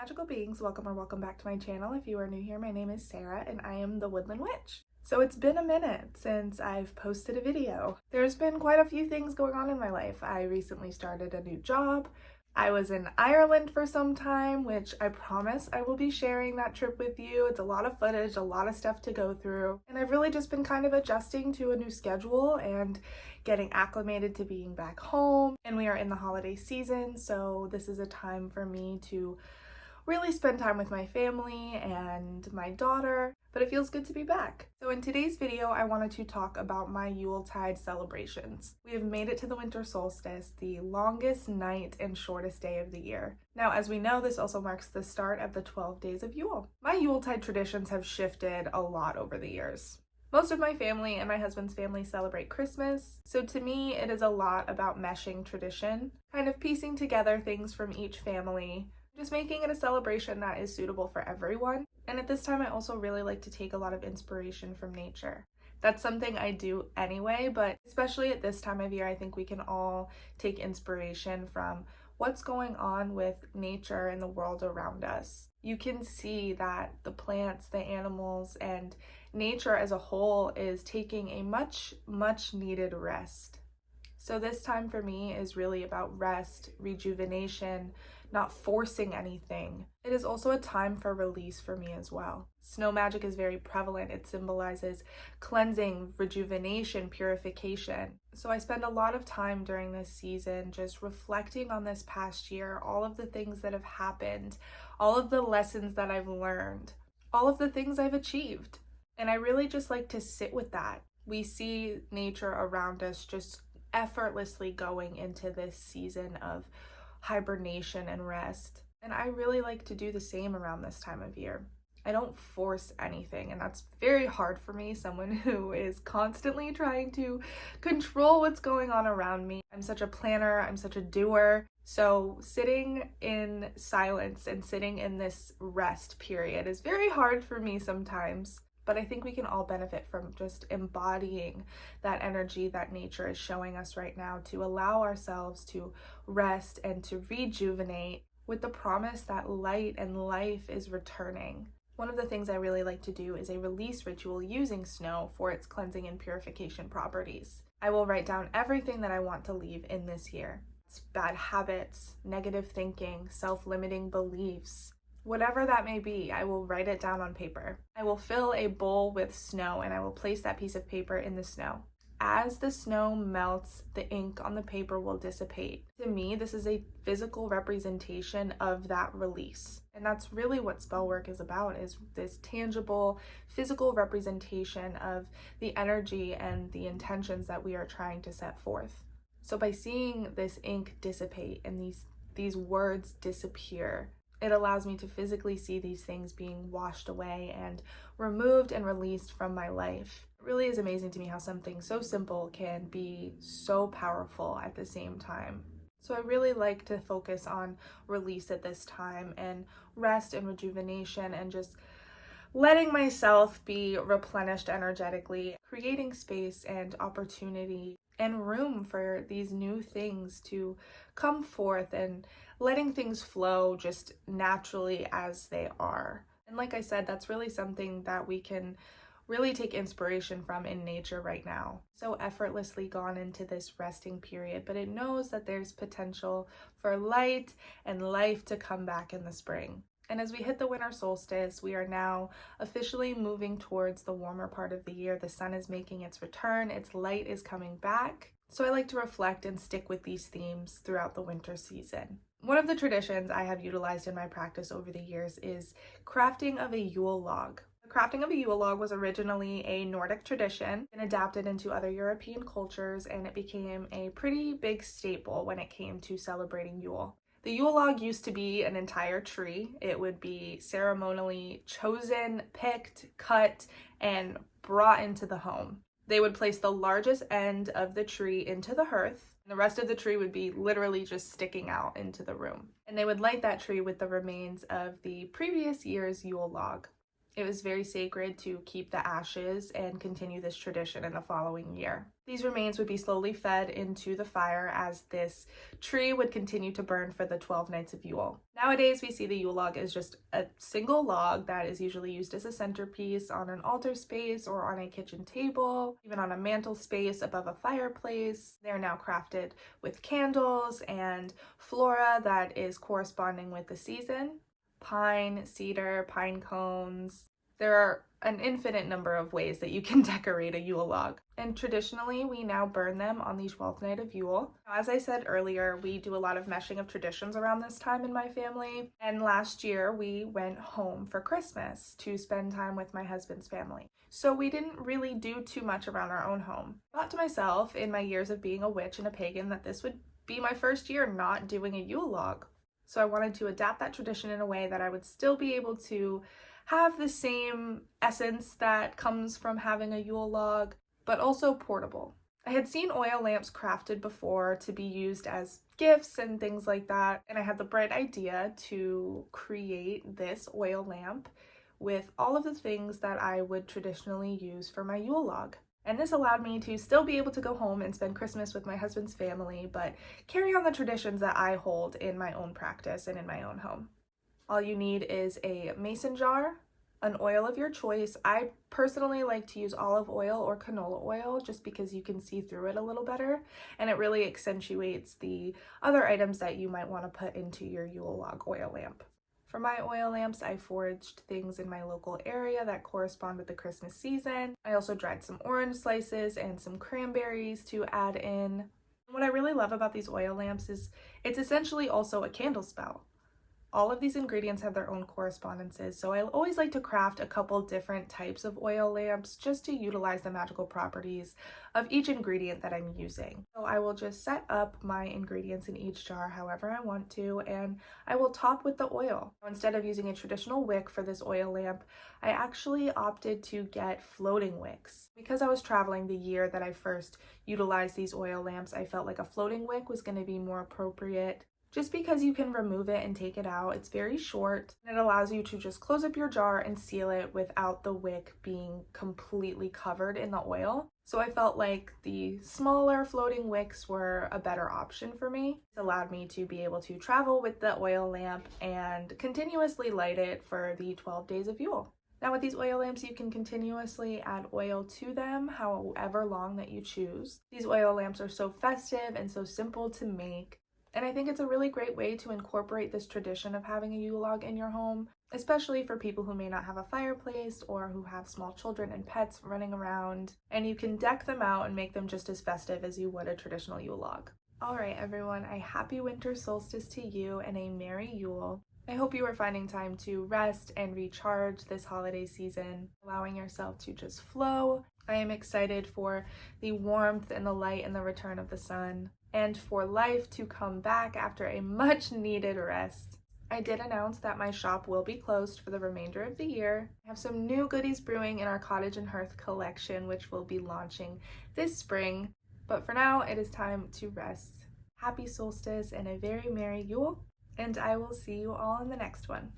magical beings, welcome back to my channel. If you are new here, my name is Sarah and I am the Woodland Witch. So it's been a minute since I've posted a video. There's been quite a few things going on in my life. I recently started a new job. I was in Ireland for some time, which I promise I will be sharing that trip with you. It's a lot of footage, a lot of stuff to go through. And I've really just been kind of adjusting to a new schedule and getting acclimated to being back home. And we are in the holiday season, so this is a time for me to really spend time with my family and my daughter, but it feels good to be back. So in today's video, I wanted to talk about my Yuletide celebrations. We have made it to the winter solstice, the longest night and shortest day of the year. Now, as we know, this also marks the start of the 12 days of Yule. My Yuletide traditions have shifted a lot over the years. Most of my family and my husband's family celebrate Christmas, so to me it is a lot about meshing tradition, kind of piecing together things from each family, just making it a celebration that is suitable for everyone. And at this time, I also really like to take a lot of inspiration from nature. That's something I do anyway, but especially at this time of year, I think we can all take inspiration from what's going on with nature and the world around us. You can see that the plants, the animals, and nature as a whole is taking a much needed rest. So this time for me is really about rest, rejuvenation, not forcing anything. It is also a time for release for me as well. Snow magic is very prevalent. It symbolizes cleansing, rejuvenation, purification. So I spend a lot of time during this season just reflecting on this past year, all of the things that have happened, all of the lessons that I've learned, all of the things I've achieved. And I really just like to sit with that. We see nature around us just effortlessly going into this season of hibernation and rest. And I really like to do the same around this time of year. I don't force anything, and that's very hard for me, someone who is constantly trying to control what's going on around me. I'm such a planner, I'm such a doer. So sitting in silence and sitting in this rest period is very hard for me sometimes. But I think we can all benefit from just embodying that energy that nature is showing us right now, to allow ourselves to rest and to rejuvenate with the promise that light and life is returning. One of the things I really like to do is a release ritual using snow for its cleansing and purification properties. I will write down everything that I want to leave in this year. It's bad habits, negative thinking, self-limiting beliefs. Whatever that may be, I will write it down on paper. I will fill a bowl with snow and I will place that piece of paper in the snow. As the snow melts, the ink on the paper will dissipate. To me, this is a physical representation of that release. And that's really what spell work is about, is this tangible, physical representation of the energy and the intentions that we are trying to set forth. So by seeing this ink dissipate and these words disappear, it allows me to physically see these things being washed away and removed and released from my life. It really is amazing to me how something so simple can be so powerful at the same time. So I really like to focus on release at this time and rest and rejuvenation and just letting myself be replenished energetically, creating space and opportunity and room for these new things to come forth and letting things flow just naturally as they are. And like I said, that's really something that we can really take inspiration from in nature right now. So effortlessly gone into this resting period, but it knows that there's potential for light and life to come back in the spring. And as we hit the winter solstice, we are now officially moving towards the warmer part of the year. The sun is making its return, its light is coming back. So I like to reflect and stick with these themes throughout the winter season. One of the traditions I have utilized in my practice over the years is crafting of a Yule log. The crafting of a Yule log was originally a Nordic tradition and adapted into other European cultures, and it became a pretty big staple when it came to celebrating Yule. The Yule log used to be an entire tree. It would be ceremonially chosen, picked, cut, and brought into the home. They would place the largest end of the tree into the hearth, and the rest of the tree would be literally just sticking out into the room. And they would light that tree with the remains of the previous year's Yule log. It was very sacred to keep the ashes and continue this tradition in the following year. These remains would be slowly fed into the fire as this tree would continue to burn for the 12 nights of Yule. Nowadays, we see the Yule log as just a single log that is usually used as a centerpiece on an altar space or on a kitchen table, even on a mantle space above a fireplace. They're now crafted with candles and flora that is corresponding with the season. Pine, cedar, pine cones. There are an infinite number of ways that you can decorate a Yule log. And traditionally, we now burn them on the 12th night of Yule. Now, as I said earlier, we do a lot of meshing of traditions around this time in my family. And last year, we went home for Christmas to spend time with my husband's family. So we didn't really do too much around our own home. I thought to myself, in my years of being a witch and a pagan, that this would be my first year not doing a Yule log. So I wanted to adapt that tradition in a way that I would still be able to have the same essence that comes from having a Yule log, but also portable. I had seen oil lamps crafted before to be used as gifts and things like that, and I had the bright idea to create this oil lamp with all of the things that I would traditionally use for my Yule log. And this allowed me to still be able to go home and spend Christmas with my husband's family, but carry on the traditions that I hold in my own practice and in my own home. All you need is a mason jar, an oil of your choice. I personally like to use olive oil or canola oil just because you can see through it a little better, and it really accentuates the other items that you might want to put into your Yule log oil lamp. For my oil lamps, I foraged things in my local area that correspond with the Christmas season. I also dried some orange slices and some cranberries to add in. What I really love about these oil lamps is it's essentially also a candle spell. All of these ingredients have their own correspondences, so I always like to craft a couple different types of oil lamps just to utilize the magical properties of each ingredient that I'm using. So I will just set up my ingredients in each jar however I want to, and I will top with the oil. Instead of using a traditional wick for this oil lamp, I actually opted to get floating wicks. Because I was traveling the year that I first utilized these oil lamps, I felt like a floating wick was going to be more appropriate. Just because you can remove it and take it out, it's very short, and it allows you to just close up your jar and seal it without the wick being completely covered in the oil. So I felt like the smaller floating wicks were a better option for me. It allowed me to be able to travel with the oil lamp and continuously light it for the 12 days of Yule. Now with these oil lamps, you can continuously add oil to them however long that you choose. These oil lamps are so festive and so simple to make. And I think it's a really great way to incorporate this tradition of having a Yule log in your home, especially for people who may not have a fireplace or who have small children and pets running around. And you can deck them out and make them just as festive as you would a traditional Yule log. All right, everyone, a happy winter solstice to you and a merry Yule. I hope you are finding time to rest and recharge this holiday season, allowing yourself to just flow. I am excited for the warmth and the light and the return of the sun, and for life to come back after a much needed rest. I did announce that my shop will be closed for the remainder of the year. I have some new goodies brewing in our Cottage and Hearth collection, which will be launching this spring. But for now, it is time to rest. Happy solstice and a very merry Yule, and I will see you all in the next one.